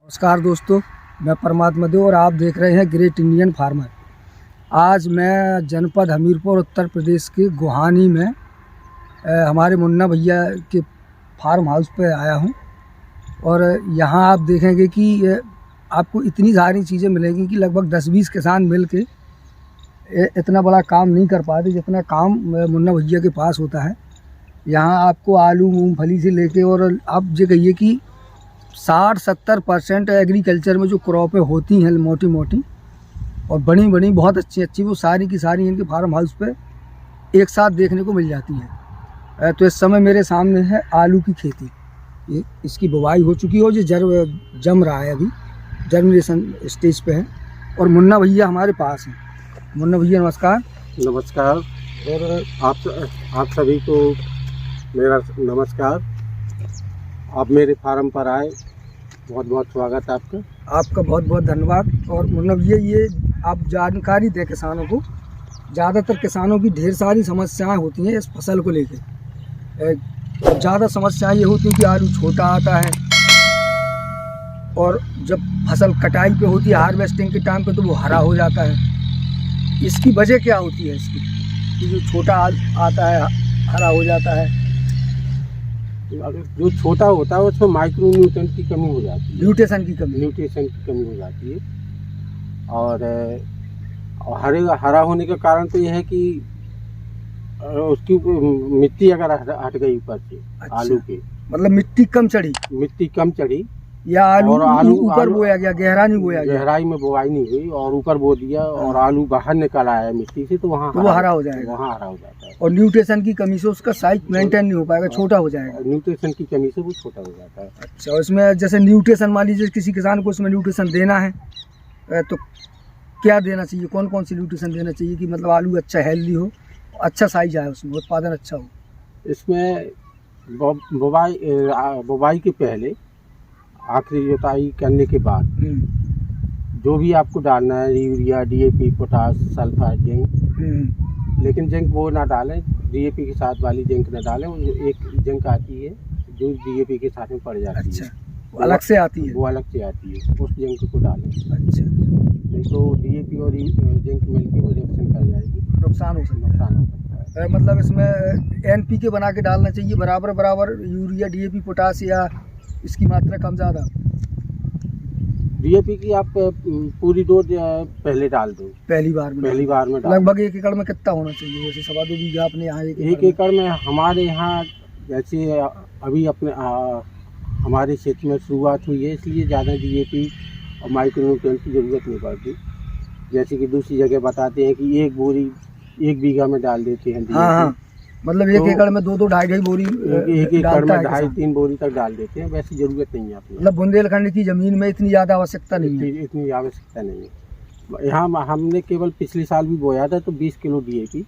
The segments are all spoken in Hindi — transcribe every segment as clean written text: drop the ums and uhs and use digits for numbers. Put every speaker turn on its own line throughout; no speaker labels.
नमस्कार दोस्तों, मैं परमात्मा देव और आप देख रहे हैं ग्रेट इंडियन फार्मर। आज मैं जनपद हमीरपुर उत्तर प्रदेश के गोहानी में हमारे मुन्ना भैया के फार्म हाउस पे आया हूं और यहां आप देखेंगे कि आपको इतनी सारी चीज़ें मिलेंगी कि लगभग 10-20 किसान मिल के इतना बड़ा काम नहीं कर पाते जितना काम मुन्ना भैया के पास होता है। यहाँ आपको आलू मूंगफली से लेके और आप ये कहिए कि 60-70% एग्रीकल्चर में जो क्रॉपें होती हैं मोटी मोटी और बड़ी बड़ी बहुत अच्छी वो सारी की सारी इनके फार्म हाउस पे एक साथ देखने को मिल जाती हैं। तो इस समय मेरे सामने है आलू की खेती। ये इसकी बुवाई हो चुकी है, जो जम रहा है, अभी जर्मिनेशन स्टेज पे है और मुन्ना भैया हमारे पास हैं। मुन्ना भैया नमस्कार।
नमस्कार। और आप सभी को मेरा नमस्कार। आप मेरे फार्म पर आए, बहुत बहुत स्वागत आपका
बहुत बहुत धन्यवाद। और मुन्ना भैया, ये आप जानकारी दें किसानों को। ज़्यादातर किसानों की ढेर सारी समस्याएं होती हैं इस फसल को लेकर। ज़्यादा समस्याएं ये होती हैं कि आलू छोटा आता है और जब फसल कटाई पे होती है हार्वेस्टिंग के टाइम पे तो वो हरा हो जाता है। इसकी वजह क्या होती है इसकी कि जो छोटा आता है हरा हो जाता है?
अगर जो छोटा होता है उसमें माइक्रो न्यूट्रिएंट की कमी हो जाती है,
न्यूट्रिशन की कमी
हो जाती है। और हरा होने का कारण तो यह है कि उसकी मिट्टी अगर हट गई ऊपर से। अच्छा। आलू के मतलब
मिट्टी कम चढ़ी या आलू ऊपर बोया गया, गहरा नहीं बोया गया,
गहराई में बोवाई नहीं हुई और ऊपर बो दिया और आलू बाहर निकल आया मिट्टी से, तो वहाँ
हरा हो जाएगा।
वहाँ हरा हो जाता है।
और न्यूट्रिशन की कमी से उसका साइज मेंटेन नहीं हो पाएगा, छोटा हो जाएगा।
न्यूट्रिशन की कमी से वो छोटा हो जाता है।
अच्छा, उसमें जैसे न्यूट्रिशन, मान लीजिए किसी किसान को उसमें न्यूट्रिशन देना है तो क्या देना चाहिए, कौन कौन सी न्यूट्रिशन देना चाहिए कि मतलब आलू अच्छा हेल्दी हो, अच्छा साइज आए, उसमें उत्पादन अच्छा हो?
इसमें बुवाई के पहले आखिरी जुताई करने के बाद जो भी आपको डालना है, urea, DAP, potash, sulphur, zinc, लेकिन जिंक वो ना डालें, डीएपी के साथ वाली जिंक ना डालें। एक जिंक आती है जो डीएपी के साथ में पड़ जाती है।
वो अलग से आती है,
उस जिंक को डालें।
अच्छा,
नहीं तो डीएपी और जिंक मिलकर वो रिएक्शन कर जाएगी,
नुकसान हो सकता है। मतलब इसमें एनपीके बना के डालना चाहिए बराबर यूरिया, डीएपी, पोटास, या इसकी मात्रा कम ज़्यादा?
डीएपी की आप पूरी डोज पहले डाल दो, पहली बार में डाल।
लगभग 1 एकड़ में कितना होना चाहिए? जैसे 2.25 बीघा अपने यहाँ
1 एकड़ में हमारे यहाँ जैसे अभी अपने हमारे क्षेत्र में शुरुआत हुई है, इसलिए ज़्यादा डीएपी और माइक्रोन्यूट्रिएंट की ज़रूरत नहीं पड़ती। जैसे कि दूसरी जगह बताते हैं कि 1 बोरी 1 बीघा में डाल देते हैं।
हाँ, मतलब 1 एकड़ में 2-2, 2.5 बोरी,
1 एकड़ में 2.5-3 बोरी तक डाल देते हैं। वैसी जरूरत नहीं है अपनी।
मतलब बुंदेलखंड की जमीन में इतनी ज़्यादा आवश्यकता नहीं है।
इतनी आवश्यकता नहीं है। यहाँ हमने केवल पिछले साल भी बोया था तो 20 किलो डीएपी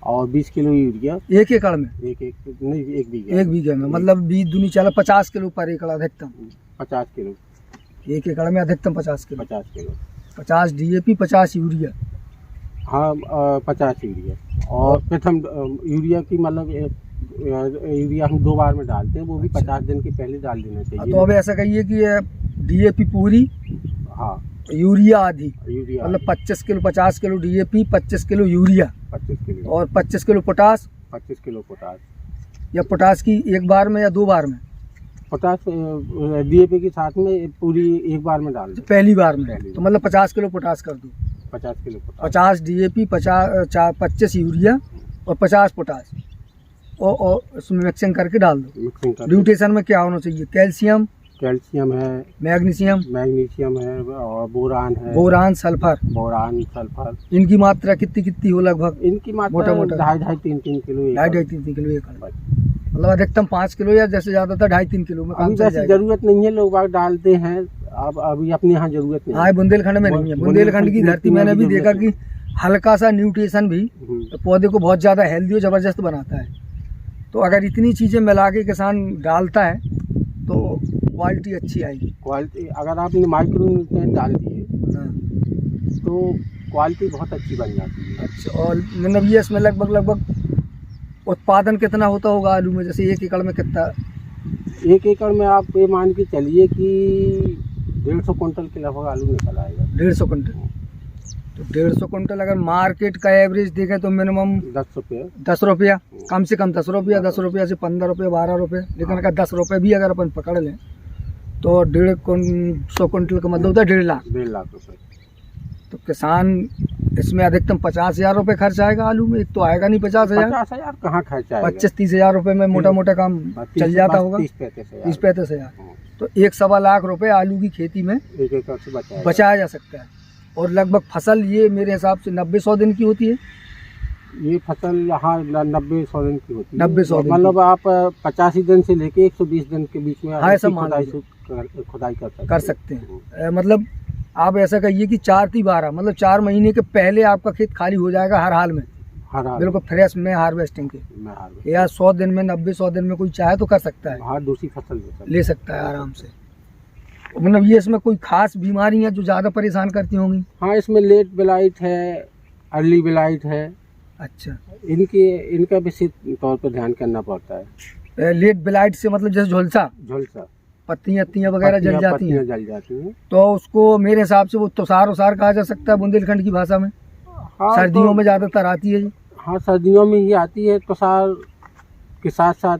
और 20 किलो यूरिया
1 एकड़ में।
1
बीघे में मतलब 20 दूनी 50 किलो पर एकड़ अधिकतम।
50 किलो
1 एकड़ में अधिकतम 50 किलो। 50 DAP, 50 urea.
हाँ, 50 यूरिया। और प्रथम यूरिया की मतलब यूरिया हम 2 बार में डालते हैं, वो भी 50 दिन के पहले डाल देना चाहिए।
तो अब ऐसा कहिए कि डीएपी पूरी,
हाँ,
यूरिया आधी, मतलब 25 kilo 50 kilo DAP, 25 kilo urea,
25 kilo
और 25 किलो पोटास।
25 kilo potash.
या पोटास की 1 बार में या 2 बार में?
पोटास डीएपी के साथ में पूरी 1 बार में डाल दो,
पहली बार में। तो मतलब 50 किलो पोटास कर दो।
50 किलो
50 डीएपी, 25 यूरिया और 50 पोटास और उसमें मिक्सिंग करके डाल दो। न्यूट्रिशन में क्या होना चाहिए? कैल्शियम
है, मैग्नीशियम है और बोरान, सल्फर।
इनकी मात्रा कितनी हो लगभग?
इनकी मात्रा मोटा 2.5-3 किलो
2.5-3 किलो एकड़। मतलब अधिकतम 5 किलो या जैसे ज़्यादातर 2.5-3 किलो में काम चल जाएगा।
जरूरत नहीं है, लोग बाग डालते हैं। अब अभी अपने यहाँ जरूरत नहीं है।
बुंदेलखंड में नहीं है। बुंदेलखंड की धरती मैंने भी देखा कि हल्का सा न्यूट्रिशन भी पौधे को बहुत ज़्यादा हेल्दी और ज़बरदस्त बनाता है। तो अगर इतनी चीज़ें मिला के किसान डालता है तो क्वालिटी अच्छी आएगी।
क्वालिटी अगर आपने माइक्रो न्यूट्रिएंट डाल दिए तो क्वालिटी बहुत अच्छी बन जाती है।
अच्छा, और मतलब ये इसमें लगभग उत्पादन कितना होता होगा आलू में? जैसे 1 एकड़ में कितना
1 एकड़ में आप ये मान के चलिए कि 150 कुंटल के लगभग आलू निकल आएगा।
150 कुंटल। तो 150 कुंटल अगर मार्केट का एवरेज देखें तो मिनिमम
10 रुपये
10 रुपया, कम से कम 10 रुपया, 10 रुपया से 15 रुपये, 12 रुपये। लेकिन अगर 10 रुपये भी अगर अपन पकड़ लें तो 150 कुंटल का मतलब होता है 1.5 लाख।
1.5 लाख रुपये।
तो किसान इसमें अधिकतम 50,000 रुपये खर्च आएगा आलू में। एक तो आएगा नहीं 50,000,
50,000 कहाँ खर्चा आएगा?
25-30 हज़ार रुपये में मोटा मोटा काम चल जाता होगा। 30-35 हज़ार। तो 1-1.25 लाख रुपये आलू की खेती में
1 एकड़ से
बचाया जा सकता है। और लगभग फसल ये मेरे हिसाब से 90-100 दिन की होती है।
ये फसल यहाँ 90-100 दिन की होती है।
90-100 दिन
मतलब आप 85 दिन से लेके 120 दिन के बीच में
हाँ, ऐसा
खुदाई
कर सकते हैं। मतलब आप ऐसा कहिए कि 4-12 मतलब 4 महीने के पहले आपका खेत खाली हो जाएगा हर हाल में, बिल्कुल फ्रेश में हार्वेस्टिंग के। या 100 दिन में 90-100 दिन में कोई चाहे तो कर सकता है।
हाँ, दूसरी फसल
ले सकता है आराम से। मतलब ये इसमें कोई खास बीमारियां जो ज़्यादा परेशान करती होंगी?
हाँ, इसमें लेट ब्लाइट है, अर्ली ब्लाइट है।
अच्छा,
इनका विशेष तौर पर ध्यान करना पड़ता है।
लेट ब्लाइट से मतलब जैसे झुलसा पत्तियां वगैरह जल जाती हैं, तो उसको मेरे हिसाब से वो तुषार कहा जा सकता है बुंदेलखंड की भाषा में।
हाँ,
सर्दियों में ज़्यादातर आती है।
हाँ, सर्दियों में ही आती है। तुषार के साथ साथ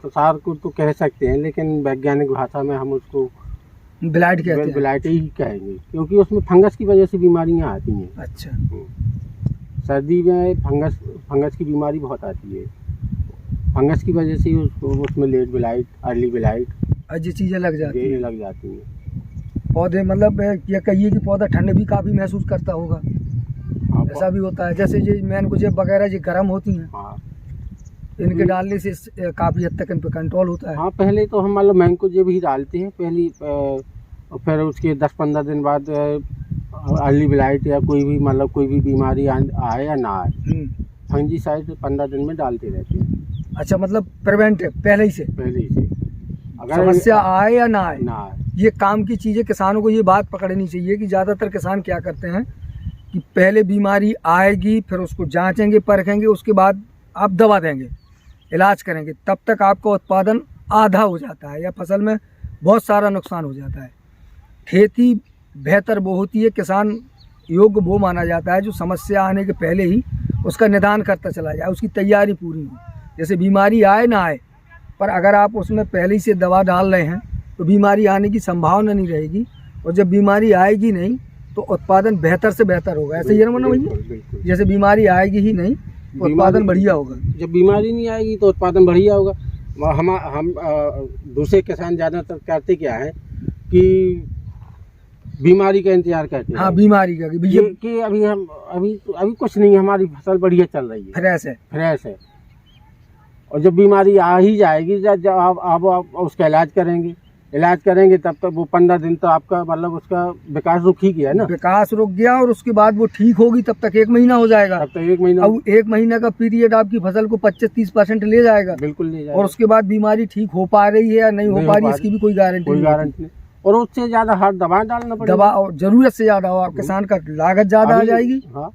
तुषार को तो कह सकते हैं, लेकिन वैज्ञानिक भाषा में हम उसको
ब्लाइट कहते हैं।
ब्लाइट ही कहेंगे, क्योंकि उसमें फंगस की वजह से बीमारियां आती हैं।
अच्छा।
सर्दी में फंगस की बीमारी बहुत आती है। फंगस की वजह से उसमें लेट ब्लाइट, अर्ली ब्लाइट
अच्छी चीज़ें लग जाती
हैं।
पौधे मतलब ये कहिए कि पौधा ठंड भी काफ़ी महसूस करता होगा। ऐसा भी होता है जैसे ये मैंगो जेब वगैरह जो गर्म होती हैं।
हाँ,
इनके डालने से काफ़ी हद तक इन पर कंट्रोल होता है।
हाँ, पहले तो हम मतलब मैंगो जेब ही डालते हैं पहली, फिर उसके 10-15 दिन बाद अर्ली ब्लाइट या कोई भी बीमारी आए या ना आए, फंजीसाइड 15 दिन में डालते रहते हैं।
अच्छा, मतलब प्रिवेंटिव पहले ही से
अगर
समस्या आए या ना आए
ना
ये काम की चीज़ें किसानों को ये बात पकड़नी चाहिए कि ज़्यादातर किसान क्या करते हैं कि पहले बीमारी आएगी, फिर उसको जांचेंगे, परखेंगे, उसके बाद आप दवा देंगे, इलाज करेंगे, तब तक आपका उत्पादन आधा हो जाता है या फसल में बहुत सारा नुकसान हो जाता है। खेती बेहतर वो होती है, किसान योग्य वो माना जाता है जो समस्या आने के पहले ही उसका निदान करता चला जाए, उसकी तैयारी पूरी हो। जैसे बीमारी आए ना आए, पर अगर आप उसमें पहले ही से दवा डाल रहे हैं तो बीमारी आने की संभावना नहीं रहेगी, और जब बीमारी आएगी नहीं तो उत्पादन बेहतर से बेहतर होगा। ऐसे ही है ना भैया? जैसे बीमारी आएगी ही नहीं तो उत्पादन बढ़िया होगा।
जब बीमारी नहीं आएगी तो उत्पादन बढ़िया होगा। हम दूसरे किसान ज़्यादातर करते क्या है कि बीमारी का इंतजार करते हैं।
हाँ, बीमारी का
कि अभी कुछ नहीं, हमारी फसल बढ़िया चल रही है, फ्रेश है। और जब बीमारी आ ही जाएगी, जब आप उसका इलाज करेंगे तब तक वो 15 दिन तो आपका मतलब उसका विकास रुक ही गया ना।
विकास रुक गया, और उसके बाद वो ठीक होगी तब तक 1 महीना हो जाएगा।
तब तक 1 महीना।
अब 1 महीना का पीरियड आपकी फसल को 25-30% ले जाएगा।
बिल्कुल ले जाएगा।
और उसके बाद बीमारी ठीक हो पा रही है या नहीं हो पा रही है, इसकी भी कोई गारंटी नहीं।
और उससे ज्यादा हर दवा डालना पड़ेगा।
दवा और जरूरत से ज्यादा हो, किसान का लागत ज्यादा आ जाएगी।
हाँ,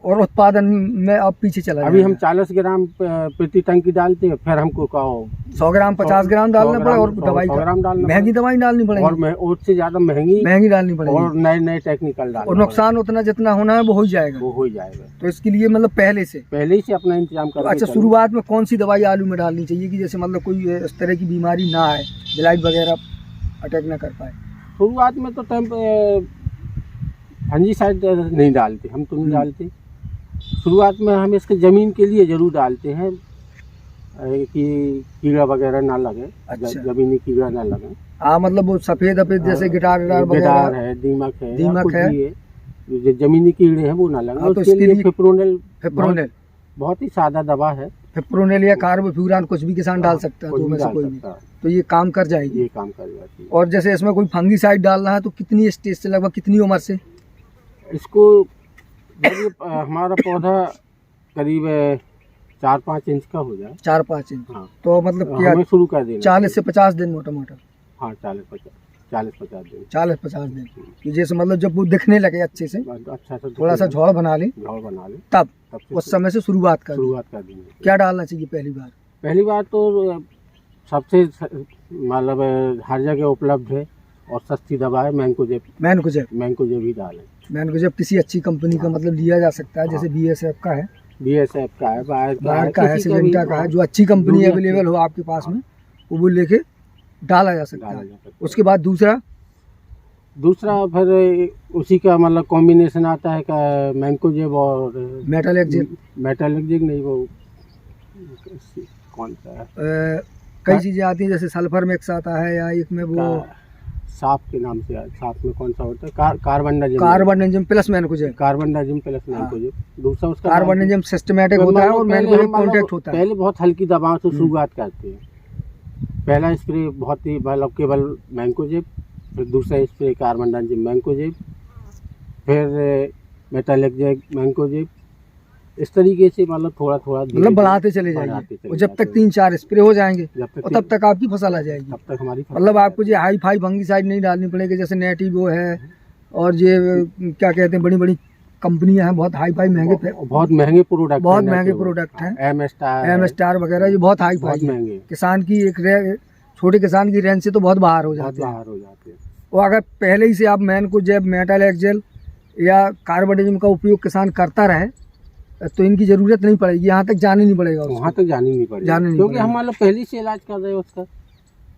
और उत्पादन में अब पीछे चला जाएगा।
अभी हम 40 ग्राम प्रति टंकी डालते हैं, फिर हमको
100 ग्राम 50 ग्राम डालना पड़ेगा, और दवाई महंगी दवाई डालनी पड़ेगी,
और उससे ज्यादा महंगी डालनी पड़ेगी, और नए टेक्निकल डालना।
और नुकसान उतना जितना होना है वो हो जाएगा। तो इसके लिए मतलब पहले से
अपना इंतजाम करना।
अच्छा, शुरुआत में कौन सी दवाई आलू में डालनी चाहिए कि जैसे मतलब कोई इस तरह की बीमारी ना आए, ब्लाइट वगैरह अटैक ना कर पाए?
शुरुआत में तो फंजीसाइड नहीं डालते, हम तो नहीं डालते। शुरुआत में हम इसके ज़मीन के लिए ज़रूर डालते हैं कि कीड़ा वगैरह ना लगे। अच्छा। ज़मीनी कीड़ा ना लगे।
हाँ, मतलब वो सफ़ेद जैसे गिटार
है, दीमक है, जो ज़मीनी कीड़े हैं वो ना लगे।
तो इसके लिए
फिप्रोनिल
बहुत
ही सादा दवा है।
फिप्रोनिल या कार्बोफ्यूरान कुछ भी किसान डाल सकता है, दो में से कोई भी, तो ये काम कर जाएगी।
ये काम कर जाती है।
और जैसे इसमें कोई फंगीसाइड डालना है तो कितनी स्टेज से, लगभग कितनी उम्र से
इसको? हमारा पौधा करीब 4-5 इंच का हो जाए।
4-5 इंच।
हाँ।
तो मतलब क्या
शुरू कर देना
40 से 50 दिन मोटा।
हाँ, 40-50 दिन।
40-50 दिन कि जैसे मतलब जब वो दिखने लगे अच्छे से,
अच्छा से
थोड़ा सा झोल बना ले, तब उस समय से शुरुआत कर देंगे। क्या डालना चाहिए पहली बार?
तो सबसे मतलब हर जगह उपलब्ध है और सस्ती दवा है। मैंकोजेब ही डालें।
मैनकोजेब किसी अच्छी कंपनी का मतलब लिया जा सकता है, जैसे BSF का है,
BSF का है,
बायर का है, सिजेंटा का है, जो अच्छी कंपनी अवेलेबल हो आपके पास में वो लेके डाला जा सकता है। उसके बाद दूसरा फिर उसी का मतलब कॉम्बिनेशन आता है का मैंकोजेब और मेटालेक्जिक नहीं, वो कौन सा है, कई चीजें आती हैं, जैसे सल्फर मिक्स आता है, या एक में वो
साफ के नाम से, साफ में कौन सा होता है,
कार्बनडाजिम प्लस मैनकोजेब,
दूसरा उसका
कार्बनडाजिम सिस्टमैटिक होता है और मैनकोजेब कॉन्टैक्ट होता है।
पहले बहुत हल्की दवाओं से शुरुआत करते हैं। पहला स्प्रे बहुत ही मतलब केवल मैंकोजेब, फिर दूसरा स्प्रे कार्बनडाजिम मैंकोजेब, फिर मेटालेक्जिक मैंकोजेब, इस तरीके से मतलब थोड़ा मतलब
बढ़ाते चले जाएंगे, और जब तक 3-4 स्प्रे हो जाएंगे और तब तक आपकी फसल आ जाएगी।
तब तक हमारी
मतलब आपको ये हाई फाई फंगीसाइड नहीं डालनी पड़ेगी, जैसे नेटिवो है और ये क्या कहते हैं, बड़ी बड़ी कंपनियां हैं, बहुत हाई फाई
बहुत महंगे प्रोडक्ट हैं,
एम स्टार वगैरह, ये बहुत हाई फाई महंगे। किसान की छोटे किसान की रेंज से तो बहुत बाहर हो जाते हैं। और अगर पहले ही से आप मैनकोजेब, मेटालेक्जिल या कार्बनडाजिम का उपयोग किसान करता रहे तो इनकी जरूरत नहीं पड़ेगी, यहाँ तक जाने नहीं पड़ेगा,
वहाँ तक जाने नहीं पड़ेगा, क्योंकि हम मतलब पहले से इलाज कर रहे हैं उसका।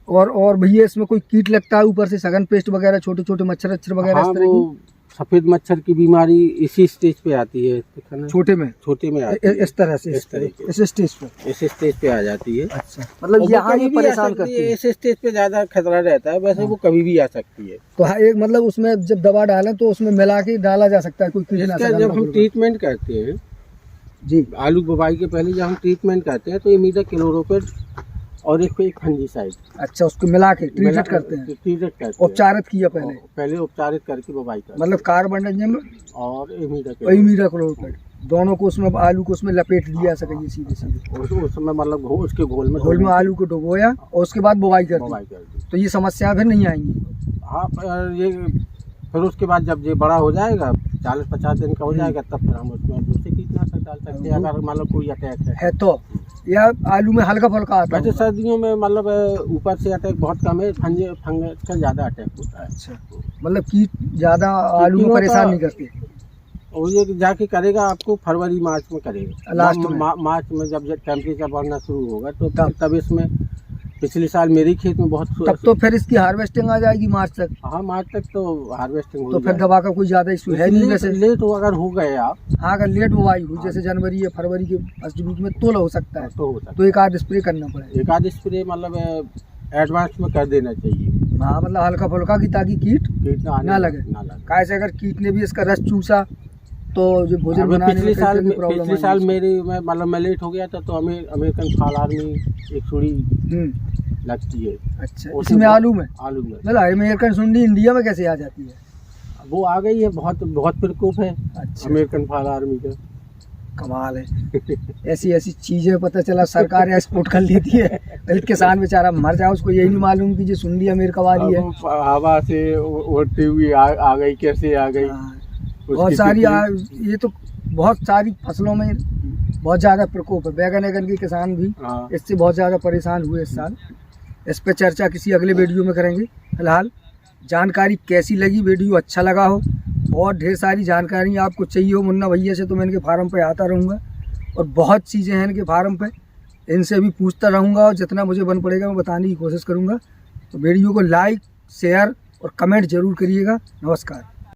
और भैया इसमें कोई कीट लगता है ऊपर से, सघन पेस्ट वगैरह, छोटे छोटे मच्छर वगैरह,
इस तरह की सफेद मच्छर की बीमारी इसी स्टेज पे आती है,
छोटे में इस तरह से इस स्टेज पे आ जाती है। अच्छा, मतलब यहाँ ये परेशान करती है,
इस स्टेज पे ज्यादा खतरा रहता है, वैसे वो कभी भी आ सकती है।
तो एक मतलब उसमें जब दवा डालें तो उसमें मिला के डाला जा सकता है कोई कीटनाशक।
जब हम ट्रीटमेंट करते हैं
जी,
आलू बुवाई के पहले जब हम ट्रीटमेंट करते हैं तो इमीडाक्लोप्रिड और एक फंजीसाइड,
अच्छा, उसको मिला के ट्रीट करते हैं, उपचारित किया पहले
उपचारित करके बुवाई करते हैं।
मतलब कार्बनडाजिम और इमीडाक्लोप्रिड दोनों को उसमें, आलू को उसमें लपेट दिया सके सीधे
उसमें मतलब उसके घोल में
आलू को डुबोया और उसके बाद बुवाई कर दी, तो ये समस्या फिर नहीं आएंगी।
हाँ, ये फिर उसके बाद जब ये बड़ा हो जाएगा, 40-50 दिन का हो जाएगा, तब फिर हम उसमें दूसरे कीटनाशक डाल सकते हैं अगर मतलब कोई अटैक है तो।
या आलू में हल्का फुल्का आता है,
वैसे सर्दियों में मतलब ऊपर से अटैक बहुत कम है, फंगस का ज़्यादा अटैक होता है।
अच्छा, मतलब कीट ज़्यादा आलू में परेशान नहीं करते,
और ये जाके करेगा आपको फरवरी-मार्च में करेगा,
लास्ट में
मार्च में जब टेम्परेचर बढ़ना शुरू होगा तो तब इसमें पिछले साल मेरे खेत में बहुत,
तब तो फिर इसकी हार्वेस्टिंग आ जाएगी मार्च तक।
हाँ, मार्च तक तो हार्वेस्टिंग हो,
तो फिर दवा का कोई ज्यादा इशू है नहीं। वैसे
लेट अगर हो गए आप,
हाँ, अगर लेट बुवाई हुई जैसे जनवरी या फरवरी के फर्स्ट वीक में तो हो सकता है, तो एक आध स्प्रे करना पड़ेगा,
एक आध स्प्रे मतलब एडवांस में कर देना चाहिए।
हाँ, मतलब हल्का फुल्का की, ताकि कीट ना लगे। कैसे अगर कीट ने भी इसका रस चूसा तो जो भोजन बनाने में
पिछले साल मैं लेट हो गया था, तो हमें अमेरिकन फाल आर्मी एक सुड़ी लगती है।
अच्छा, इसी में आलू में मतलब अमेरिकन सुंडी इंडिया में कैसे आ जाती है?
वो आ गई है, बहुत प्रकोप है। अच्छा, अमेरिकन फाल आर्मी का
कमाल है। ऐसी चीजें पता चला सरकार एक्सपोर्ट कर लेती है, दलित किसान बेचारा मर जाए, उसको यही नहीं मालूम कि जो सुंडी अमेरिका वाली है,
हवा से उड़ती हुई आ गई, कैसे आ गई।
बहुत सारी ये तो बहुत सारी फसलों में बहुत ज़्यादा प्रकोप है। बैगन के किसान भी इससे बहुत ज़्यादा परेशान हुए इस साल। इस पर चर्चा किसी अगले वीडियो में करेंगे। फिलहाल जानकारी कैसी लगी, वीडियो अच्छा लगा हो और ढेर सारी जानकारी आपको चाहिए हो मुन्ना भैया से, तो मैं इनके फार्म पे आता रहूँगा और बहुत चीज़ें हैं इनके फार्म पे, इनसे भी पूछता रहूँगा और जितना मुझे बन पड़ेगा मैं बताने की कोशिश करूँगा। तो वीडियो को लाइक, शेयर और कमेंट ज़रूर करिएगा। नमस्कार।